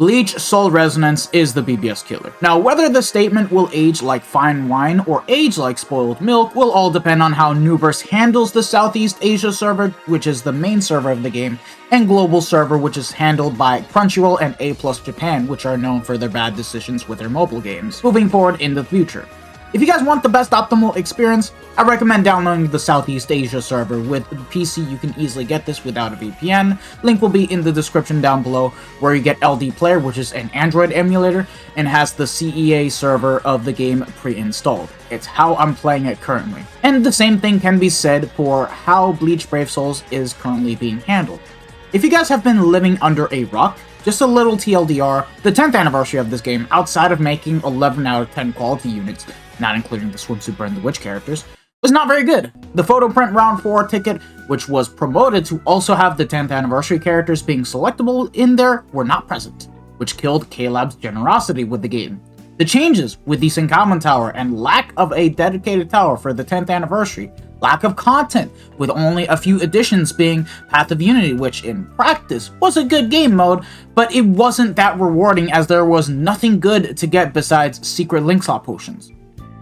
Bleach Soul Resonance is the BBS killer. Now, whether the statement will age like fine wine or age like spoiled milk will all depend on how Nuverse handles the Southeast Asia server, which is the main server of the game, and global server, which is handled by Crunchyroll and A+ Japan, which are known for their bad decisions with their mobile games, moving forward in the future. If you guys want the best optimal experience, I recommend downloading the Southeast Asia server. With the PC, you can easily get this without a VPN. Link will be in the description down below, where you get LD Player, which is an Android emulator, and has the CEA server of the game pre-installed. It's how I'm playing it currently. And the same thing can be said for how Bleach Brave Souls is currently being handled. If you guys have been living under a rock, just a little TLDR, the 10th anniversary of this game, outside of making 11 out of 10 quality units, not including the Swimsuit and the Witch characters, was not very good. The photo print round 4 ticket, which was promoted to also have the 10th anniversary characters being selectable in there, were not present, which killed K-Lab's generosity with the game. The changes with the Senkaman Tower and lack of a dedicated tower for the 10th anniversary, lack of content, with only a few additions being Path of Unity, which in practice was a good game mode, but it wasn't that rewarding as there was nothing good to get besides secret link slot potions.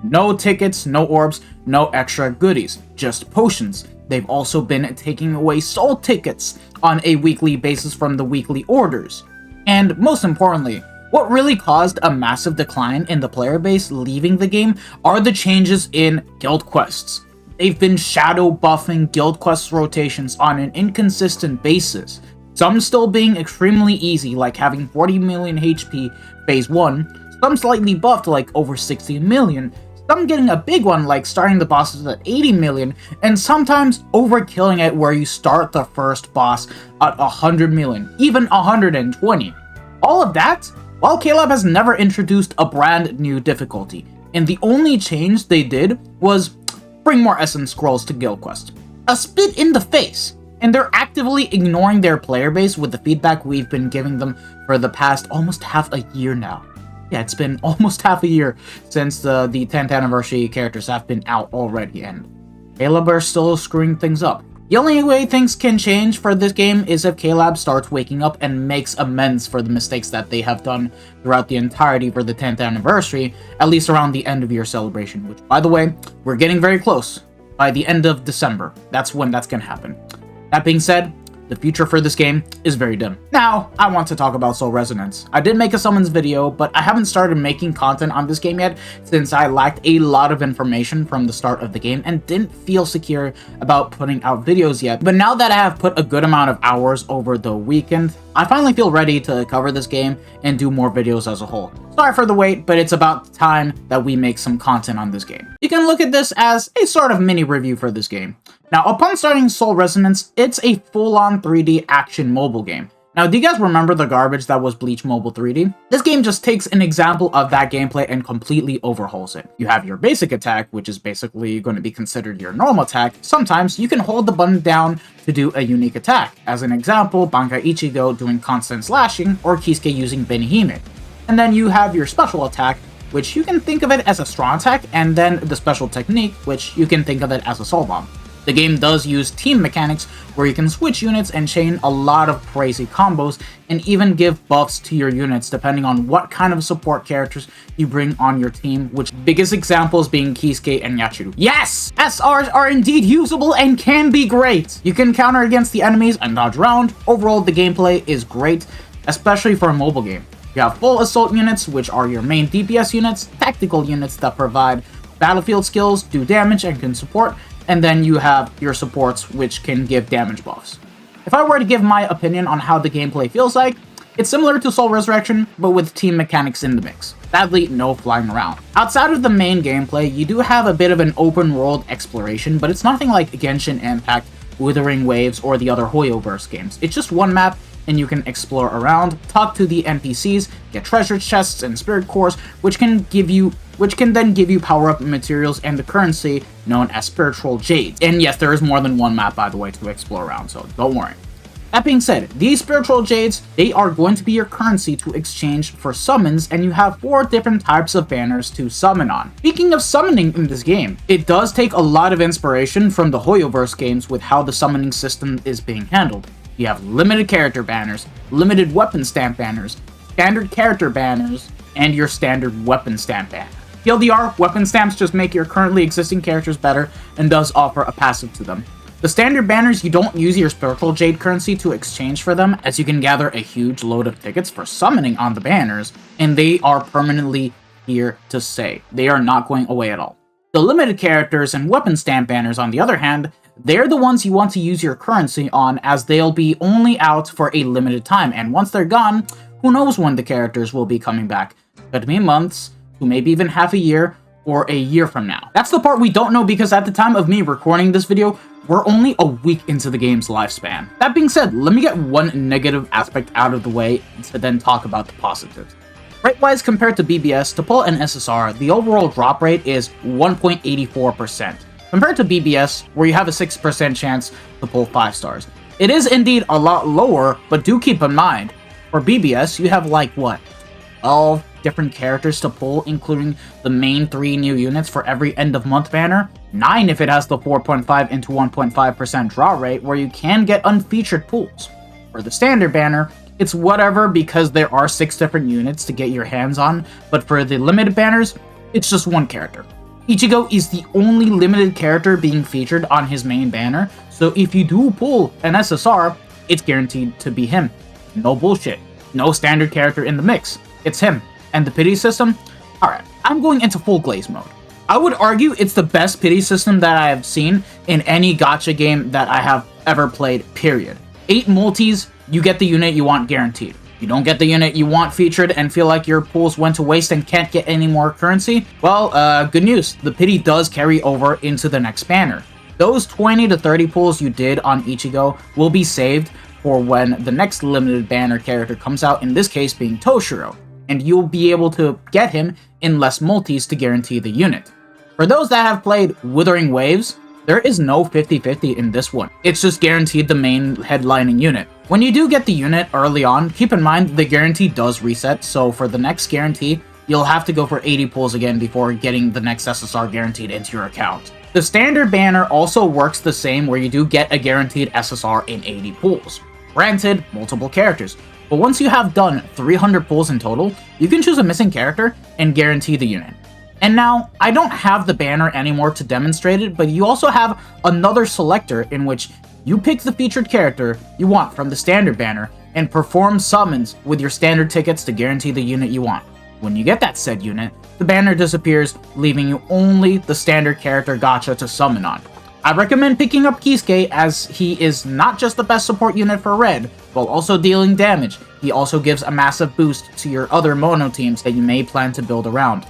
No tickets, no orbs, no extra goodies, just potions. They've also been taking away soul tickets on a weekly basis from the weekly orders. And most importantly, what really caused a massive decline in the player base leaving the game are the changes in guild quests. They've been shadow buffing guild quest rotations on an inconsistent basis, some still being extremely easy like having 40 million HP phase 1, some slightly buffed like over 60 million, some getting a big one like starting the bosses at 80 million, and sometimes overkilling it where you start the first boss at 100 million, even 120. All of that, while K-Lab has never introduced a brand new difficulty, and the only change they did was bring more Essence Scrolls to Guild Quest. A spit in the face, and they're actively ignoring their player base with the feedback we've been giving them for the past almost half a year now. Yeah, it's been almost half a year since the 10th anniversary characters have been out already, and K-Lab are still screwing things up. The only way things can change for this game is if K-Lab starts waking up and makes amends for the mistakes that they have done throughout the entirety for the 10th anniversary, at least around the end of year celebration, which, by the way, we're getting very close. By the end of December, that's when that's gonna happen. That being said, the future for this game is very dim. Now, I want to talk about Soul Resonance. I did make a summons video, but I haven't started making content on this game yet since I lacked a lot of information from the start of the game and didn't feel secure about putting out videos yet. But now that I have put a good amount of hours over the weekend, I finally feel ready to cover this game and do more videos as a whole. Sorry for the wait, but it's about time that we make some content on this game. You can look at this as a sort of mini review for this game. Now, upon starting Soul Resonance, it's a full-on 3D action mobile game. Now, do you guys remember the garbage that was Bleach Mobile 3D? This game just takes an example of that gameplay and completely overhauls it. You have your basic attack, which is basically going to be considered your normal attack. Sometimes you can hold the button down to do a unique attack. As an example, Bankai Ichigo doing constant slashing, or Kisuke using Benihime. And then you have your special attack, which you can think of it as a strong attack, and then the special technique, which you can think of it as a soul bomb. The game does use team mechanics where you can switch units and chain a lot of crazy combos and even give buffs to your units depending on what kind of support characters you bring on your team, which biggest examples being Kisuke and Yachiru. Yes! SRs are indeed usable and can be great! You can counter against the enemies and dodge around. Overall, the gameplay is great, especially for a mobile game. You have full assault units, which are your main DPS units, tactical units that provide battlefield skills, do damage, and can support, and then you have your supports, which can give damage buffs. If I were to give my opinion on how the gameplay feels like, it's similar to Soul Resurrection, but with team mechanics in the mix. Sadly, no flying around. Outside of the main gameplay, you do have a bit of an open world exploration, but it's nothing like Genshin Impact, Withering Waves, or the other Hoyoverse games. It's just one map, and you can explore around, talk to the NPCs, get treasure chests and spirit cores, which can then give you power-up materials and the currency known as spiritual jades. And yes, there is more than one map, by the way, to explore around, so don't worry. That being said, these spiritual jades, they are going to be your currency to exchange for summons, and you have 4 different types of banners to summon on. Speaking of summoning in this game, it does take a lot of inspiration from the Hoyoverse games with how the summoning system is being handled. You have limited character banners, limited weapon stamp banners, standard character banners, and your standard weapon stamp banner. TLDR, weapon stamps just make your currently existing characters better and does offer a passive to them. The standard banners, you don't use your Spiritual Jade currency to exchange for them, as you can gather a huge load of tickets for summoning on the banners, and they are permanently here to stay. They are not going away at all. The limited characters and weapon stamp banners, on the other hand, they're the ones you want to use your currency on, as they'll be only out for a limited time, and once they're gone, who knows when the characters will be coming back. Could be months, to maybe even half a year, or a year from now. That's the part we don't know, because at the time of me recording this video, we're only a week into the game's lifespan. That being said, let me get one negative aspect out of the way to then talk about the positives. Rate-wise, compared to BBS, to pull an SSR, the overall drop rate is 1.84%. Compared to BBS, where you have a 6% chance to pull 5 stars. It is indeed a lot lower, but do keep in mind, for BBS, you have like, what, 12 different characters to pull, including the main 3 new units for every end-of-month banner, 9 if it has the 4.5 into 1.5% draw rate, where you can get unfeatured pulls. For the standard banner, it's whatever, because there are 6 different units to get your hands on, but for the limited banners, it's just 1 character. Ichigo is the only limited character being featured on his main banner, so if you do pull an SSR, it's guaranteed to be him. No bullshit. No standard character in the mix. It's him. And the pity system? Alright, I'm going into full glaze mode. I would argue it's the best pity system that I have seen in any gacha game that I have ever played, period. 8 multis, you get the unit you want guaranteed. You don't get the unit you want featured and feel like your pulls went to waste and can't get any more currency? Well, good news. The pity does carry over into the next banner. Those 20 to 30 pulls you did on Ichigo will be saved for when the next limited banner character comes out, in this case being Toshiro, and you'll be able to get him in less multis to guarantee the unit. For those that have played Withering Waves, there is no 50-50 in this one. It's just guaranteed the main headlining unit. When you do get the unit early on, keep in mind the guarantee does reset, so for the next guarantee, you'll have to go for 80 pulls again before getting the next SSR guaranteed into your account. The standard banner also works the same, where you do get a guaranteed SSR in 80 pulls. Granted, multiple characters, but once you have done 300 pulls in total, you can choose a missing character and guarantee the unit. And now, I don't have the banner anymore to demonstrate it, but you also have another selector in which you pick the featured character you want from the standard banner and perform summons with your standard tickets to guarantee the unit you want. When you get that said unit, the banner disappears, leaving you only the standard character gacha to summon on. I recommend picking up Kisuke, as he is not just the best support unit for red, while also dealing damage. He also gives a massive boost to your other mono teams that you may plan to build around.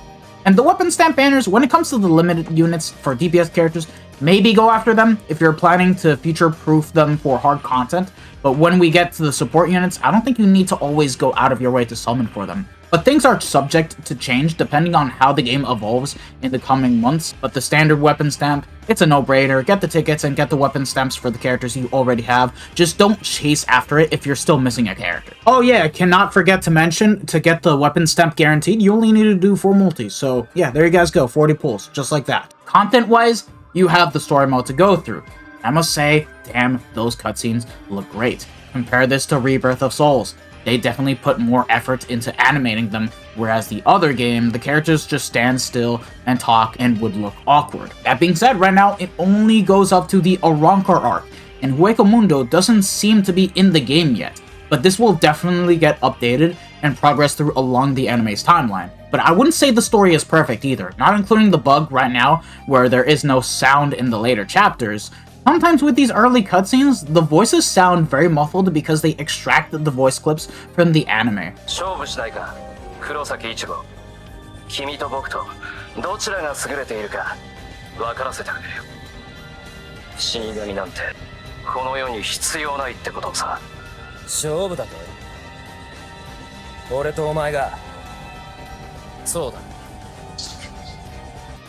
And the weapon stamp banners, when it comes to the limited units for DPS characters, maybe go after them if you're planning to future-proof them for hard content, but when we get to the support units, I don't think you need to always go out of your way to summon for them. But things are subject to change depending on how the game evolves in the coming months, but the standard weapon stamp, it's a no-brainer. Get the tickets and get the weapon stamps for the characters you already have. Just don't chase after it if you're still missing a character. Oh yeah, I cannot forget to mention, to get the weapon stamp guaranteed, you only need to do 4 multis. So yeah, there you guys go, 40 pulls, just like that. Content-wise, you have the story mode to go through. I must say, damn, those cutscenes look great. Compare this to Rebirth of Souls. They definitely put more effort into animating them, whereas the other game, the characters just stand still and talk and would look awkward. That being said, right now, it only goes up to the Arrancar arc, and Hueco Mundo doesn't seem to be in the game yet, but this will definitely get updated and progress through along the anime's timeline. But I wouldn't say the story is perfect either, not including the bug right now, where there is no sound in the later chapters. Sometimes with these early cutscenes, the voices sound very muffled because they extracted the voice clips from the anime.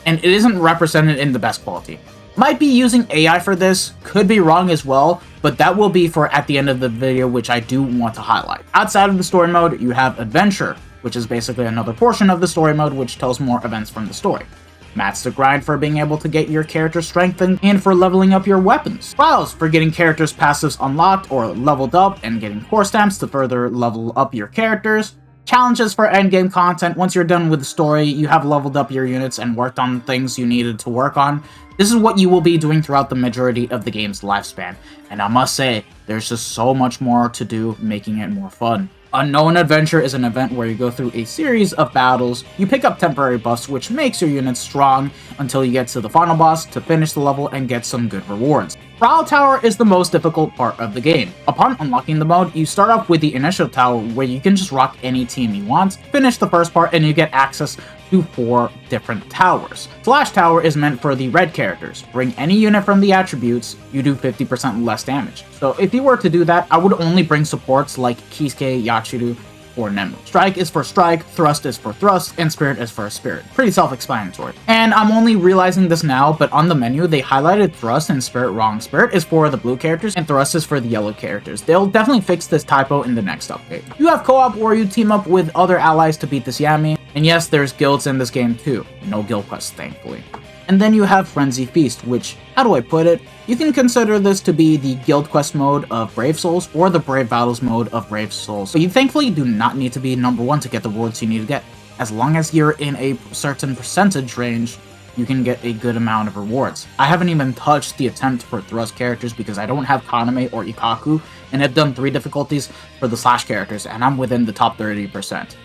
And it isn't represented in the best quality. Might be using AI for this, could be wrong as well, but that will be for at the end of the video, which I do want to highlight. Outside of the story mode, you have Adventure, which is basically another portion of the story mode which tells more events from the story. Mats the grind for being able to get your character strengthened and for leveling up your weapons. Trials for getting characters' passives unlocked or leveled up and getting core stamps to further level up your characters. Challenges for endgame content. Once you're done with the story, you have leveled up your units and worked on things you needed to work on. This is what you will be doing throughout the majority of the game's lifespan, and I must say, there's just so much more to do, making it more fun. Unknown Adventure is an event where you go through a series of battles, you pick up temporary buffs which makes your units strong until you get to the final boss to finish the level and get some good rewards. Trial Tower is the most difficult part of the game. Upon unlocking the mode, you start off with the initial tower where you can just rock any team you want, finish the first part, and you get access to 4 different towers. Slash Tower is meant for the red characters. Bring any unit from the attributes, you do 50% less damage. So if you were to do that, I would only bring supports like Kisuke, Yachiru, or Nemu. Strike is for strike, thrust is for thrust, and spirit is for spirit. Pretty self-explanatory. And I'm only realizing this now, but on the menu they highlighted thrust and spirit wrong. Spirit is for the blue characters and thrust is for the yellow characters. They'll definitely fix this typo in the next update. You have co-op where you team up with other allies to beat this Yami, and yes, there's guilds in this game too. No guild quests, thankfully. And then you have Frenzy Feast, which, how do I put it? You can consider this to be the Guild Quest mode of Brave Souls or the Brave Battles mode of Brave Souls. But you thankfully do not need to be number 1 to get the rewards you need to get. As long as you're in a certain percentage range, you can get a good amount of rewards. I haven't even touched the attempt for thrust characters because I don't have Kaname or Ikaku, and I've done 3 difficulties for the slash characters, and I'm within the top 30%.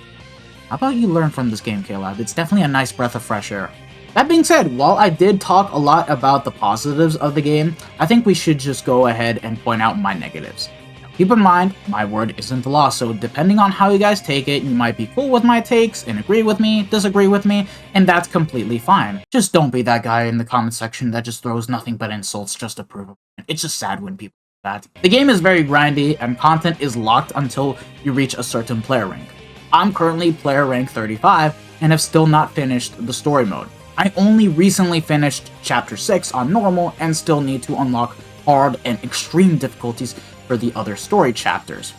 How about you learn from this game, Caleb? It's definitely a nice breath of fresh air. That being said, while I did talk a lot about the positives of the game, I think we should just go ahead and point out my negatives. Keep in mind, my word isn't the law, so depending on how you guys take it, you might be cool with my takes and agree with me, disagree with me, and that's completely fine. Just don't be that guy in the comment section that just throws nothing but insults just to prove it. It's just sad when people do that. The game is very grindy, and content is locked until you reach a certain player rank. I'm currently player rank 35, and have still not finished the story mode. I only recently finished Chapter 6 on normal and still need to unlock hard and extreme difficulties for the other story chapters.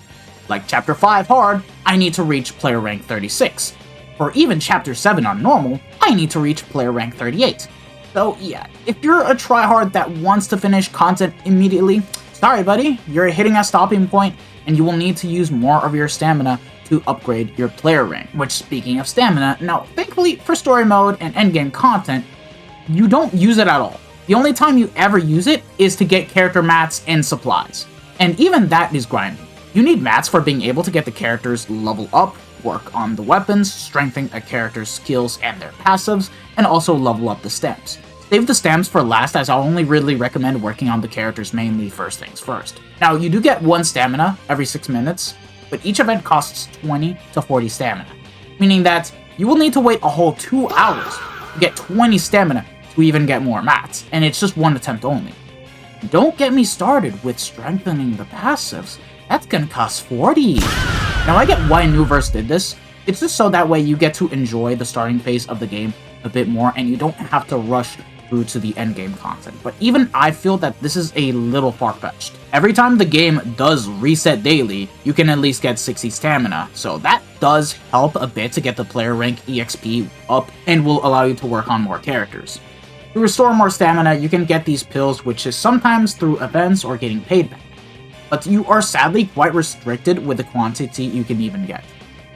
Like Chapter 5 hard, I need to reach player rank 36. For even Chapter 7 on normal, I need to reach player rank 38. So yeah, if you're a tryhard that wants to finish content immediately, sorry buddy, you're hitting a stopping point and you will need to use more of your stamina to upgrade your player rank. Which, speaking of stamina, now thankfully for story mode and endgame content, you don't use it at all. The only time you ever use it is to get character mats and supplies. And even that is grinding. You need mats for being able to get the characters level up, work on the weapons, strengthen a character's skills and their passives, and also level up the stems. Save the stems for last, as I only really recommend working on the characters mainly first things first. Now, you do get 1 stamina every 6 minutes, but each event costs 20 to 40 stamina, meaning that you will need to wait a whole 2 hours to get 20 stamina to even get more mats, and it's just 1 attempt only. Don't get me started with strengthening the passives. That's gonna cost 40. Now I get why Nuverse did this. It's just so that way you get to enjoy the starting phase of the game a bit more and you don't have to rush through to the endgame content. But even I feel that this is a little far-fetched. Every time the game does reset daily, you can at least get 60 stamina, so that does help a bit to get the player rank EXP up and will allow you to work on more characters. To restore more stamina, you can get these pills, which is sometimes through events or getting paid back, but you are sadly quite restricted with the quantity you can even get.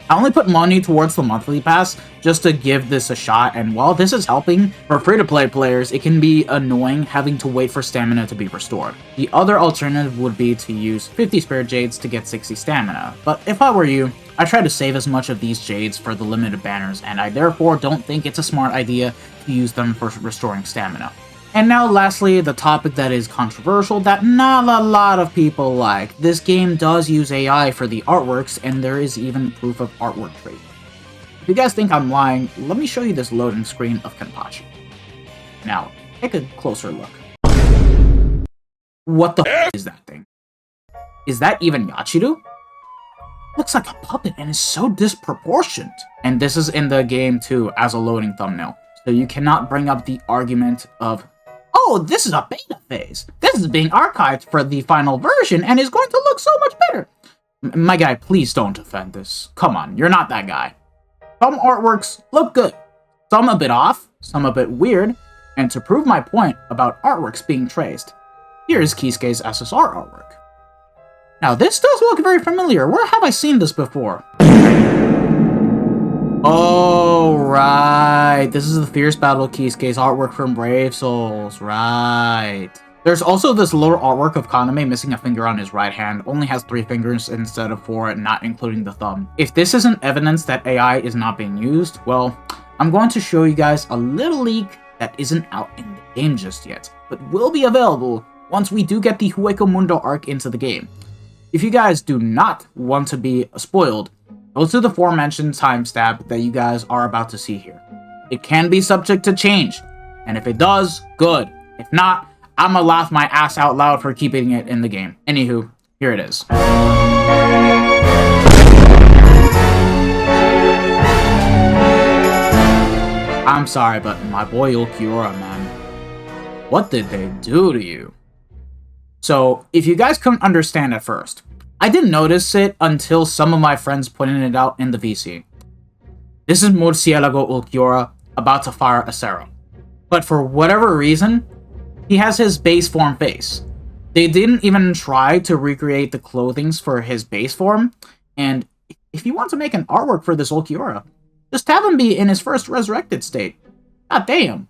I only put money towards the monthly pass just to give this a shot, and while this is helping, for free-to-play players, it can be annoying having to wait for stamina to be restored. The other alternative would be to use 50 Spirit Jades to get 60 stamina, but if I were you, I try to save as much of these Jades for the limited banners, and I therefore don't think it's a smart idea to use them for restoring stamina. And now lastly, the topic that is controversial that not a lot of people like. This game does use AI for the artworks, and there is even proof of artwork trade. If you guys think I'm lying, let me show you this loading screen of Kenpachi. Now, take a closer look. What the f is that thing? Is that even Yachiru? Looks like a puppet and is so disproportionate. And this is in the game too, as a loading thumbnail. So you cannot bring up the argument of, oh, this is a beta phase. This is being archived for the final version and is going to look so much better. My guy, please don't defend this. Come on, you're not that guy. Some artworks look good, some a bit off, some a bit weird, and to prove my point about artworks being traced, here's Kisuke's SSR artwork. Now this does look very familiar. Where have I seen this before? Right, this is the Fierce Battle Kisuke's artwork from Brave Souls, right. There's also this little artwork of Kaname missing a finger on his right hand, only has 3 fingers instead of 4, not including the thumb. If this isn't evidence that AI is not being used, well, I'm going to show you guys a little leak that isn't out in the game just yet, but will be available once we do get the Hueco Mundo arc into the game. If you guys do not want to be spoiled, go to the aforementioned timestamp that you guys are about to see here. It can be subject to change, and if it does, good. If not, I'ma laugh my ass out loud for keeping it in the game. Anywho, here it is. I'm sorry, but my boy Ulquiorra, man. What did they do to you? So, if you guys couldn't understand at first, I didn't notice it until some of my friends pointed it out in the VC. This is Murcielago Ulquiorra about to fire a Acero. But for whatever reason, he has his base form face. They didn't even try to recreate the clothings for his base form, and if you want to make an artwork for this Ulquiorra, just have him be in his first resurrected state. God damn.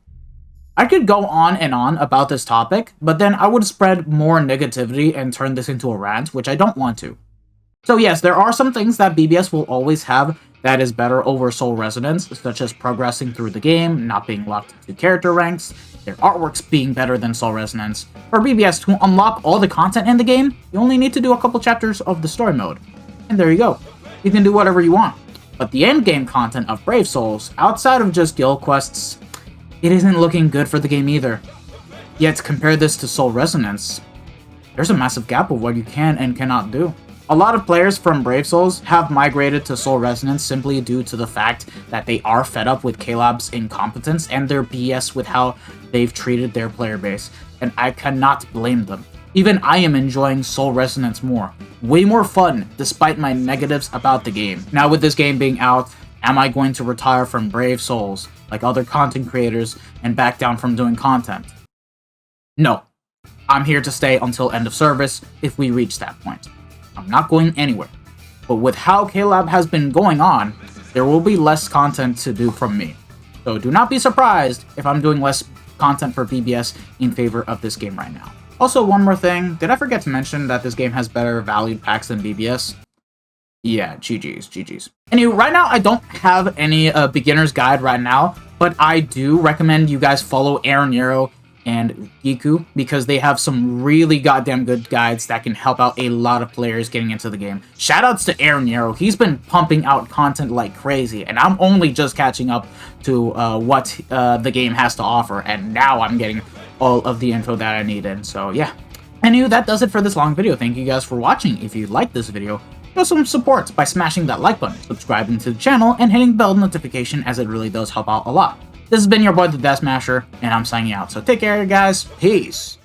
I could go on and on about this topic, but then I would spread more negativity and turn this into a rant, which I don't want to. So yes, there are some things that BBS will always have that is better over Soul Resonance, such as progressing through the game, not being locked into character ranks, their artworks being better than Soul Resonance. For BBS to unlock all the content in the game, you only need to do a couple chapters of the story mode. And there you go. You can do whatever you want. But the endgame content of Brave Souls, outside of just guild quests, it isn't looking good for the game either. Yet, compare this to Soul Resonance, there's a massive gap of what you can and cannot do. A lot of players from Brave Souls have migrated to Soul Resonance simply due to the fact that they are fed up with Caleb's incompetence and their BS with how they've treated their player base, and I cannot blame them. Even I am enjoying Soul Resonance more. Way more fun, despite my negatives about the game. Now with this game being out, am I going to retire from Brave Souls, like other content creators, and back down from doing content? No. I'm here to stay until end of service, if we reach that point. I'm not going anywhere. But with how Caleb has been going on, there will be less content to do from me. So do not be surprised if I'm doing less content for BBS in favor of this game right now. Also, one more thing, did I forget to mention that this game has better valued packs than BBS? Yeah, GG's. Anyway, right now I don't have any beginner's guide right now, but I do recommend you guys follow Aaron Yarrow and Giku, because they have some really goddamn good guides that can help out a lot of players getting into the game. Shoutouts to Aaron Yarrow, he's been pumping out content like crazy, and I'm only just catching up to what the game has to offer, and now I'm getting all of the info that I needed, so yeah. Anyway, that does it for this long video. Thank you guys for watching. If you liked this video, show some support by smashing that like button, subscribing to the channel, and hitting the bell notification, as it really does help out a lot. This has been your boy, the Death Smasher, and I'm signing out. So take care, guys. Peace.